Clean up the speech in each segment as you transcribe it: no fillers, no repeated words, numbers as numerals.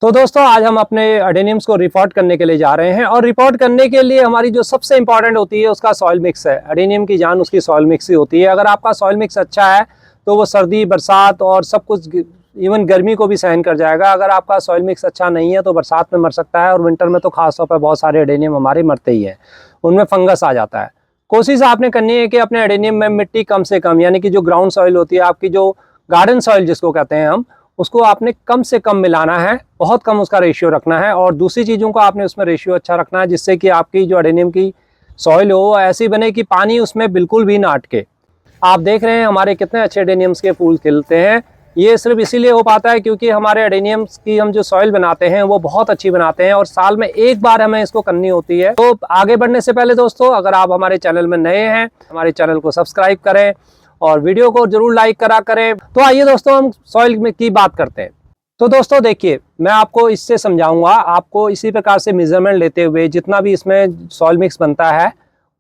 तो दोस्तों आज हम अपने एडेनियम्स को रिपोर्ट करने के लिए जा रहे हैं और रिपोर्ट करने के लिए हमारी जो सबसे इंपॉर्टेंट होती है उसका सॉइल मिक्स है। एडेनियम की जान उसकी सॉइल मिक्स ही होती है। अगर आपका सॉइल मिक्स अच्छा है तो वो सर्दी बरसात और सब कुछ इवन गर्मी को भी सहन कर जाएगा। अगर आपका सॉइल मिक्स अच्छा नहीं है तो बरसात में मर सकता है और विंटर में तो खासतौर पर बहुत सारे एडेनियम हमारे मरते ही हैं, उनमें फंगस आ जाता है। कोशिश आपने करनी है कि अपने एडेनियम में मिट्टी कम से कम, यानी कि जो ग्राउंड सॉइल होती है, आपकी जो गार्डन सॉइल जिसको कहते हैं हम, उसको आपने कम से कम मिलाना है, बहुत कम उसका रेशियो रखना है। और दूसरी चीज़ों का आपने उसमें रेशियो अच्छा रखना है जिससे कि आपकी जो एडेनियम की सॉइल हो वो ऐसी बने कि पानी उसमें बिल्कुल भी ना अटके। आप देख रहे हैं हमारे कितने अच्छे एडेनियम्स के फूल खिलते हैं। ये सिर्फ इसीलिए हो पाता है क्योंकि हमारे एडेनियम्स की हम जो सॉइल बनाते हैं वो बहुत अच्छी बनाते हैं और साल में एक बार हमें इसको करनी होती है। तो आगे बढ़ने से पहले दोस्तों, अगर आप हमारे चैनल में नए हैं, हमारे चैनल को सब्सक्राइब करें और वीडियो को जरूर लाइक करा करें। तो आइए दोस्तों हम सॉइल में की बात करते हैं। तो दोस्तों देखिए, मैं आपको इससे समझाऊंगा। आपको इसी प्रकार से मेजरमेंट लेते हुए जितना भी इसमें सॉइल मिक्स बनता है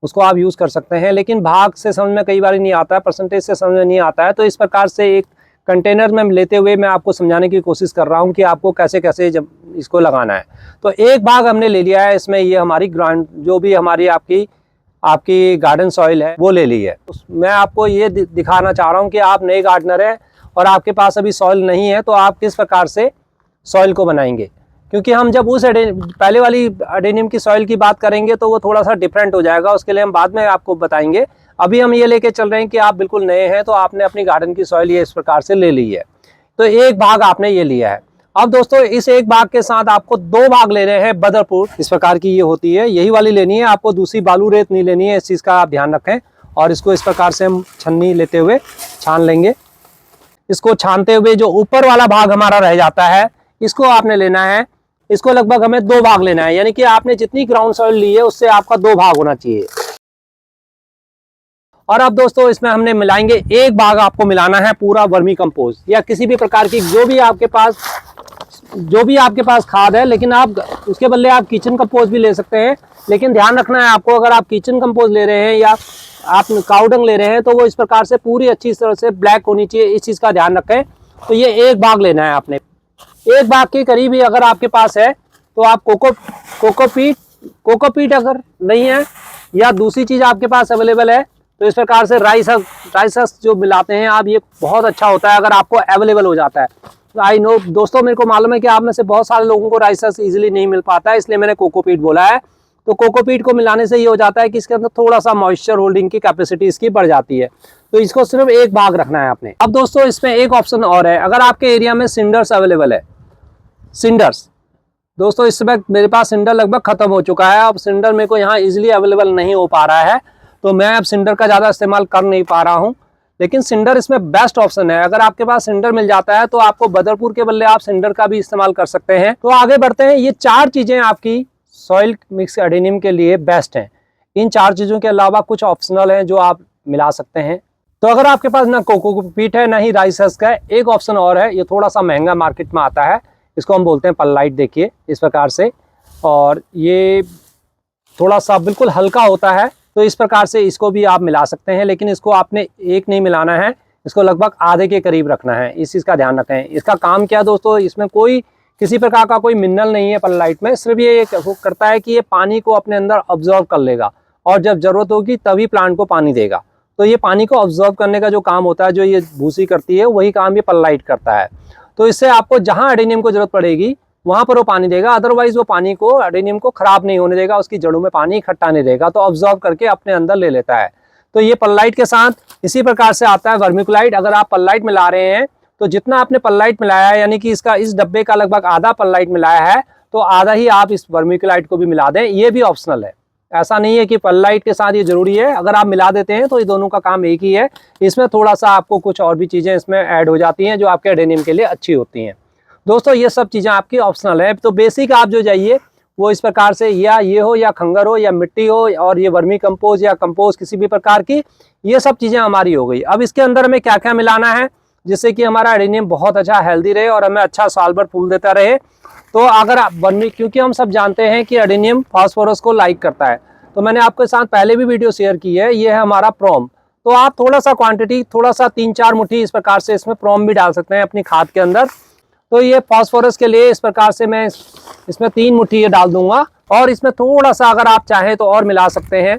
उसको आप यूज़ कर सकते हैं। लेकिन भाग से समझ में कई बार नहीं आता है, परसेंटेज से समझ में नहीं आता है। तो इस प्रकार से एक कंटेनर में लेते हुए मैं आपको समझाने की कोशिश कर रहा हूँ कि आपको कैसे कैसे जब इसको लगाना है। तो एक भाग हमने ले लिया है इसमें, ये हमारी ग्राउंड जो भी हमारी आपकी गार्डन सॉइल है वो ले ली है। मैं आपको ये दिखाना चाह रहा हूँ कि आप नए गार्डनर हैं और आपके पास अभी सॉइल नहीं है तो आप किस प्रकार से सॉइल को बनाएंगे। क्योंकि हम जब उस पहले वाली एडेनियम की सॉइल की बात करेंगे तो वो थोड़ा सा डिफरेंट हो जाएगा, उसके लिए हम बाद में आपको बताएंगे। अभी हम ये लेके चल रहे हैं कि आप बिल्कुल नए हैं तो आपने अपनी गार्डन की सॉइल ये इस प्रकार से ले ली है। तो एक भाग आपने ये लिया है। अब दोस्तों इस एक भाग के साथ आपको दो भाग लेने हैं बदरपुर, इस प्रकार की ये होती है, यही वाली लेनी है आपको, दूसरी बालू रेत नहीं लेनी है। इस चीज़ का आप ध्यान रखें। और इसको इस प्रकार से हम छन्नी लेते हुए छान लेंगे। इसको छानते हुए जो ऊपर वाला भाग हमारा रह जाता है इसको आपने लेना है। इसको लगभग हमें दो भाग लेना है, यानी कि आपने जितनी ग्राउंड सॉइल ली है उससे आपका दो भाग होना चाहिए। और अब दोस्तों इसमें हमने मिलाएंगे, एक भाग आपको मिलाना है पूरा वर्मी कंपोस्ट या किसी भी प्रकार की जो भी आपके पास खाद है। लेकिन आप उसके बदले आप किचन कंपोस्ट भी ले सकते हैं। लेकिन ध्यान रखना है आपको, अगर आप किचन कंपोस्ट ले रहे हैं या आप काउ डंग ले रहे हैं तो वो इस प्रकार से पूरी अच्छी तरह से ब्लैक होनी चाहिए, इस चीज़ का ध्यान रखें। तो ये एक भाग लेना है आपने। एक भाग के करीब ही अगर आपके पास है तो आप कोकोपीट अगर नहीं है या दूसरी चीज़ आपके पास अवेलेबल है तो इस प्रकार से राइस हस्क जो मिलाते हैं आप, ये बहुत अच्छा होता है अगर आपको अवेलेबल हो जाता है। तो आई नो दोस्तों, मेरे को मालूम है कि आप में से बहुत सारे लोगों को राइस हस्क ईजिली नहीं मिल पाता है, इसलिए मैंने कोकोपीट बोला है। तो कोकोपीट को मिलाने से ये हो जाता है कि इसके अंदर थोड़ा सा मॉइस्चर होल्डिंग की कैपेसिटी इसकी बढ़ जाती है। तो इसको सिर्फ एक भाग रखना है आपने। अब दोस्तों इसमें एक ऑप्शन और है, अगर आपके एरिया में सिंडर्स अवेलेबल है, सिंडर्स दोस्तों इस समय मेरे पास सिंडर लगभग खत्म हो चुका है। अब सिंडर मेरे को यहाँ इजीली अवेलेबल नहीं हो पा रहा है तो मैं अब सिंडर का ज़्यादा इस्तेमाल कर नहीं पा रहा हूँ। लेकिन सिंडर इसमें बेस्ट ऑप्शन है। अगर आपके पास सिंडर मिल जाता है तो आपको बदरपुर के बदले आप सिंडर का भी इस्तेमाल कर सकते हैं। तो आगे बढ़ते हैं। ये चार चीज़ें आपकी सॉइल मिक्स एडेनियम के लिए बेस्ट हैं। इन चार चीज़ों के अलावा कुछ ऑप्शनल हैं जो आप मिला सकते हैं। तो अगर आपके पास ना कोकोपीट है ना ही राइस हस्क है, एक ऑप्शन और है, ये थोड़ा सा महंगा मार्केट में आता है, इसको हम बोलते हैं परलाइट। देखिए इस प्रकार से, और ये थोड़ा सा बिल्कुल हल्का होता है तो इस प्रकार से इसको भी आप मिला सकते हैं। लेकिन इसको आपने एक नहीं मिलाना है, इसको लगभग आधे के करीब रखना है, इस चीज़ का ध्यान रखें। इसका काम क्या दोस्तों, इसमें कोई किसी प्रकार का कोई मिनरल नहीं है परलाइट में, सिर्फ ये करता है कि ये पानी को अपने अंदर ऑब्जर्व कर लेगा और जब जरूरत होगी तभी प्लांट को पानी देगा। तो ये पानी को ऑब्जर्व करने का जो काम होता है, जो ये भूसी करती है, वही काम ये परलाइट करता है। तो इससे आपको जहाँ एडेनियम को जरूरत पड़ेगी वहाँ पर वो पानी देगा, अदरवाइज वो पानी को एडेनियम को खराब नहीं होने देगा, उसकी जड़ों में पानी इकट्ठा नहीं देगा, तो ऑब्जर्व करके अपने अंदर ले लेता है। तो ये परलाइट के साथ इसी प्रकार से आता है वर्मिकुलाइट। अगर आप परलाइट मिला रहे हैं तो जितना आपने परलाइट मिलाया है, यानी कि इसका इस डब्बे का लगभग आधा परलाइट मिलाया है, तो आधा ही आप इस वर्मिकुलाइट को भी मिला दें। ये भी ऑप्शनल है, ऐसा नहीं है कि परलाइट के साथ ये जरूरी है। अगर आप मिला देते हैं तो ये दोनों का काम एक ही है। इसमें थोड़ा सा आपको कुछ और भी चीज़ें इसमें ऐड हो जाती हैं जो आपके एडेनियम के लिए अच्छी होती हैं। दोस्तों ये सब चीज़ें आपकी ऑप्शनल है। तो बेसिक आप जो जाइए वो इस प्रकार से, या ये हो या खंगर हो या मिट्टी हो और ये वर्मी कंपोज या कंपोज किसी भी प्रकार की, ये सब चीज़ें हमारी हो गई। अब इसके अंदर हमें क्या क्या मिलाना है जिससे कि हमारा एडेनियम बहुत अच्छा हेल्दी रहे और हमें अच्छा साल भर फूल देता रहे। तो अगर आप क्योंकि हम सब जानते हैं कि एडेनियम फास्फोरस को लाइक करता है, तो मैंने आपके साथ पहले भी वीडियो शेयर की है, ये है हमारा प्रोम। तो आप थोड़ा सा क्वांटिटी, थोड़ा सा 3-4 मुट्ठी इस प्रकार से इसमें प्रोम भी डाल सकते हैं अपनी खाद के अंदर। तो ये फास्फोरस के लिए इस प्रकार से मैं इसमें 3 मुट्ठी ये डाल दूंगा, और इसमें थोड़ा सा अगर आप चाहें तो और मिला सकते हैं।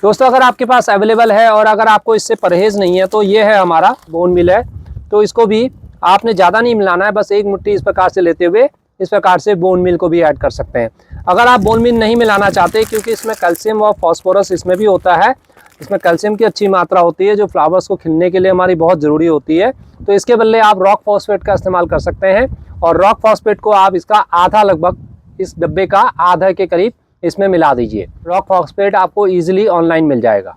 दोस्तों अगर आपके पास अवेलेबल है और अगर आपको इससे परहेज नहीं है तो ये है हमारा बोन मिल है, तो इसको भी आपने ज़्यादा नहीं मिलाना है, बस 1 मुट्ठी इस प्रकार से लेते हुए इस प्रकार से बोन मिल को भी ऐड कर सकते हैं। अगर आप बोन मिल नहीं मिलाना चाहते, क्योंकि इसमें कैल्शियम और फास्फोरस इसमें भी होता है, इसमें कैल्शियम की अच्छी मात्रा होती है जो फ्लावर्स को खिलने के लिए हमारी बहुत ज़रूरी होती है, तो इसके बदले आप रॉक फॉस्फेट का इस्तेमाल कर सकते हैं। और रॉक फॉस्फेट को आप इसका आधा, लगभग इस डब्बे का आधा के करीब इसमें मिला दीजिए। रॉक फॉस्फेट आपको ईजिली ऑनलाइन मिल जाएगा।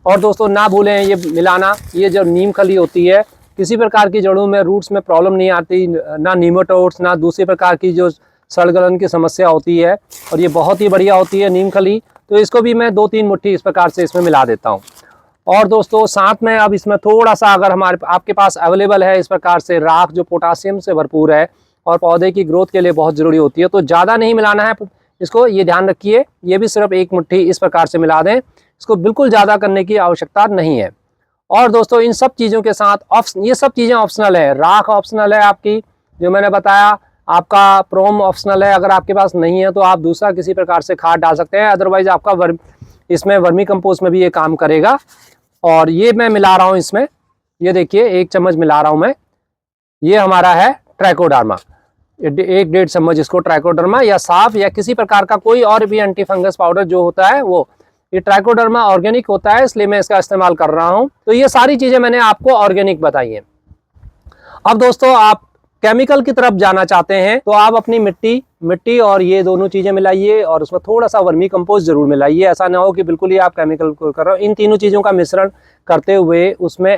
और दोस्तों ना भूलें ये मिलाना, ये जो नीम खली होती है, किसी प्रकार की जड़ों में, रूट्स में प्रॉब्लम नहीं आती, ना नीमाटोड्स, ना दूसरी प्रकार की जो सड़गलन की समस्या होती है, और ये बहुत ही बढ़िया होती है नीम खली। तो इसको भी मैं 2-3 मुट्ठी इस प्रकार से इसमें मिला देता हूँ। और दोस्तों साथ में अब इसमें थोड़ा सा, अगर आपके पास अवेलेबल है इस प्रकार से राख, जो पोटासियम से भरपूर है और पौधे की ग्रोथ के लिए बहुत ज़रूरी होती है, तो ज़्यादा नहीं मिलाना है इसको, ये ध्यान रखिए। ये भी सिर्फ 1 मुट्ठी इस प्रकार से मिला दें, इसको बिल्कुल ज़्यादा करने की आवश्यकता नहीं है। और दोस्तों इन सब चीज़ों के साथ ये सब चीज़ें ऑप्शनल है। राख ऑप्शनल है आपकी, जो मैंने बताया, आपका प्रोम ऑप्शनल है। अगर आपके पास नहीं है तो आप दूसरा किसी प्रकार से खाद डाल सकते हैं, अदरवाइज आपका इसमें वर्मी कंपोस्ट में भी ये काम करेगा। और ये मैं मिला रहा हूँ इसमें, ये देखिए 1 चम्मच मिला रहा हूँ मैं। ये हमारा है ट्राइकोडर्मा, 1-1.5 चम्मच इसको ट्राइकोडर्मा या साफ या किसी प्रकार का कोई और भी एंटी फंगस पाउडर जो होता है वो, ये ट्राइकोडर्मा ऑर्गेनिक होता है, इसलिए मैं इसका इस्तेमाल कर रहा हूं। तो ये सारी चीजें मैंने आपको ऑर्गेनिक बताई हैं। अब दोस्तों आप केमिकल की तरफ जाना चाहते हैं तो आप अपनी मिट्टी और ये दोनों चीजें मिलाइए, और उसमें थोड़ा सा वर्मी कंपोस्ट जरूर मिलाइए। ऐसा ना हो कि बिल्कुल ही आप केमिकल को कर रहे हो। इन तीनों चीजों का मिश्रण करते हुए उसमें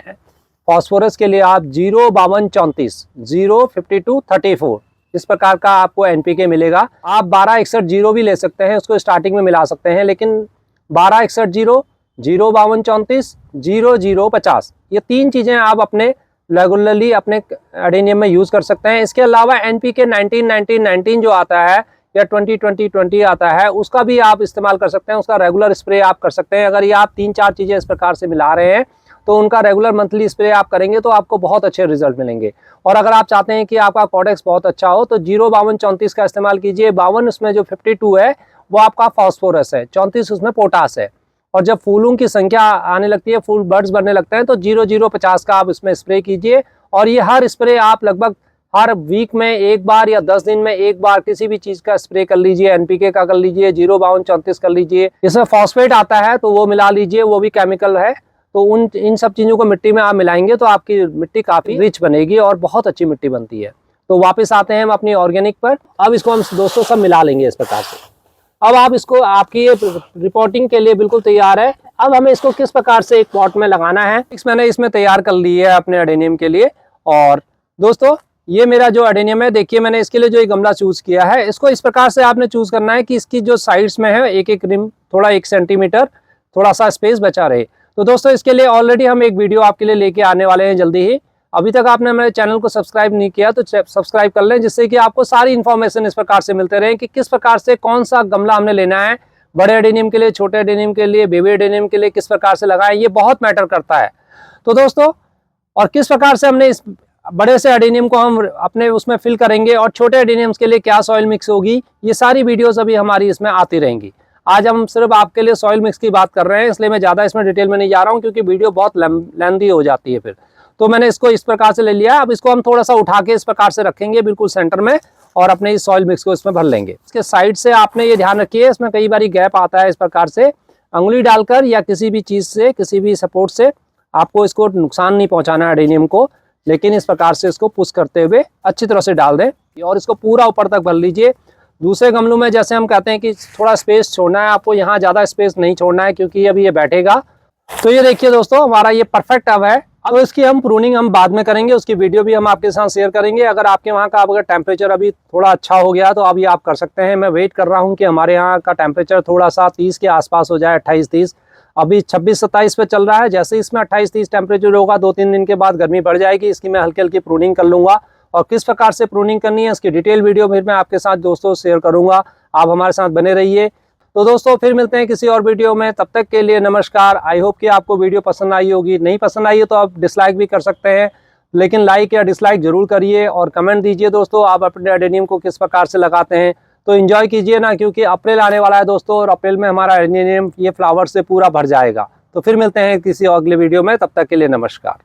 फास्फोरस के लिए आप 05234 05234 इस प्रकार का आपको एनपीके मिलेगा। आप 1261 भी ले सकते हैं, उसको स्टार्टिंग में मिला सकते हैं, लेकिन 1261 05234 0050 ये 3 चीजें आप अपने रेगुलरली अपने एडेनियम में यूज कर सकते हैं। इसके अलावा एनपीके 19-19-19 जो आता है या 20-20-20 आता है, उसका भी आप इस्तेमाल कर सकते हैं, उसका रेगुलर स्प्रे आप कर सकते हैं। अगर ये आप 3-4 चीजें इस प्रकार से मिला रहे हैं तो उनका रेगुलर मंथली स्प्रे आप करेंगे तो आपको बहुत अच्छे रिजल्ट मिलेंगे। और अगर आप चाहते हैं कि आपका कॉडेक्स बहुत अच्छा हो तो 05234 का इस्तेमाल कीजिए। 52 उसमें जो 52 है वो आपका फास्फोरस है, 34 उसमें पोटास है। और जब फूलों की संख्या आने लगती है, फूल बर्ड्स बनने लगते हैं, तो 0050 का आप इसमें स्प्रे कीजिए। और ये हर स्प्रे आप लगभग हर वीक में 1 बार या 10 दिन में 1 बार किसी भी चीज का स्प्रे कर लीजिए। एनपीके का कर लीजिए, 05234 कर लीजिए। इसमें फॉस्फेट आता है तो वो मिला लीजिए, वो भी केमिकल है। तो इन सब चीज़ों को मिट्टी में आप मिलाएंगे तो आपकी मिट्टी काफ़ी रिच बनेगी और बहुत अच्छी मिट्टी बनती है। तो वापस आते हैं हम अपनी ऑर्गेनिक पर। अब इसको हम दोस्तों सब मिला लेंगे इस प्रकार से। अब आप इसको, आपकी ये रिपोर्टिंग के लिए बिल्कुल तैयार है। अब हमें इसको किस प्रकार से एक पॉट में लगाना है, मैंने इसमें तैयार कर ली है अपने एडेनियम के लिए। और दोस्तों ये मेरा जो एडेनियम है, देखिए मैंने इसके लिए जो एक गमला चूज किया है, इसको इस प्रकार से आपने चूज करना है कि इसकी जो साइड्स में है एक रिम थोड़ा 1 सेंटीमीटर थोड़ा सा स्पेस बचा रहे। तो दोस्तों इसके लिए ऑलरेडी हम एक वीडियो आपके लिए लेके आने वाले हैं जल्दी ही। अभी तक आपने हमारे चैनल को सब्सक्राइब नहीं किया तो सब्सक्राइब कर लें, जिससे कि आपको सारी इन्फॉर्मेशन इस प्रकार से मिलते रहे कि किस प्रकार से कौन सा गमला हमने लेना है, बड़े एडेनियम के लिए, छोटे एडेनियम के लिए, बेबी एडेनियम के लिए किस प्रकार से लगाएं, ये बहुत मैटर करता है। तो दोस्तों, और किस प्रकार से हमने इस बड़े से एडेनियम को हम अपने उसमें फिल करेंगे और छोटे एडेनियम्स के लिए क्या सॉइल मिक्स होगी, ये सारी वीडियोस अभी हमारी इसमें आती रहेंगी। आज हम सिर्फ आपके लिए सॉइल मिक्स की बात कर रहे हैं, इसलिए मैं ज़्यादा इसमें डिटेल में नहीं जा रहा हूँ क्योंकि वीडियो बहुत लेंथी हो जाती है फिर। तो मैंने इसको इस प्रकार से ले लिया। अब इसको हम थोड़ा सा उठा के इस प्रकार से रखेंगे बिल्कुल सेंटर में और अपने इस सॉइल मिक्स को इसमें भर लेंगे। इसके साइड से आपने ये ध्यान रखिए, इसमें कई बार गैप आता है। इस प्रकार से अंगुली डालकर या किसी भी चीज़ से, किसी भी सपोर्ट से आपको इसको नुकसान नहीं पहुँचाना एडेनियम को, लेकिन इस प्रकार से इसको पुश करते हुए अच्छी तरह से डाल दें और इसको पूरा ऊपर तक भर लीजिए। दूसरे गमलों में जैसे हम कहते हैं कि थोड़ा स्पेस छोड़ना है, आपको यहाँ ज़्यादा स्पेस नहीं छोड़ना है क्योंकि अभी ये बैठेगा। तो ये देखिए दोस्तों, हमारा ये परफेक्ट अब है। अब इसकी हम प्रूनिंग हम बाद में करेंगे, उसकी वीडियो भी हम आपके साथ शेयर करेंगे। अगर आपके वहाँ का अगर टेम्परेचर अभी थोड़ा अच्छा हो गया तो अभी आप कर सकते हैं। मैं वेट कर रहा हूँ कि हमारे यहाँ का टेम्परेचर थोड़ा सा 30 के आसपास हो जाए, 28-30। अभी 26-27 पे चल रहा है। जैसे इसमें 28-30 टेम्परेचर होगा, 2-3 दिन के बाद गर्मी बढ़ जाएगी। इसकी मैं हल्की हल्की प्रूनिंग कर लूँगा और किस प्रकार से प्रूनिंग करनी है इसकी डिटेल वीडियो फिर मैं आपके साथ दोस्तों शेयर करूँगा। आप हमारे साथ बने रहिए। तो दोस्तों फिर मिलते हैं किसी और वीडियो में, तब तक के लिए नमस्कार। आई होप कि आपको वीडियो पसंद आई होगी। नहीं पसंद आई है तो आप डिसलाइक भी कर सकते हैं, लेकिन लाइक या डिसलाइक जरूर करिए और कमेंट दीजिए दोस्तों, आप अपने एडेनियम को किस प्रकार से लगाते हैं। तो एंजॉय कीजिए ना, क्योंकि अप्रैल आने वाला है दोस्तों, और अप्रैल में हमारा एडेनियम ये फ्लावर से पूरा भर जाएगा। तो फिर मिलते हैं किसी अगले वीडियो में, तब तक के लिए नमस्कार।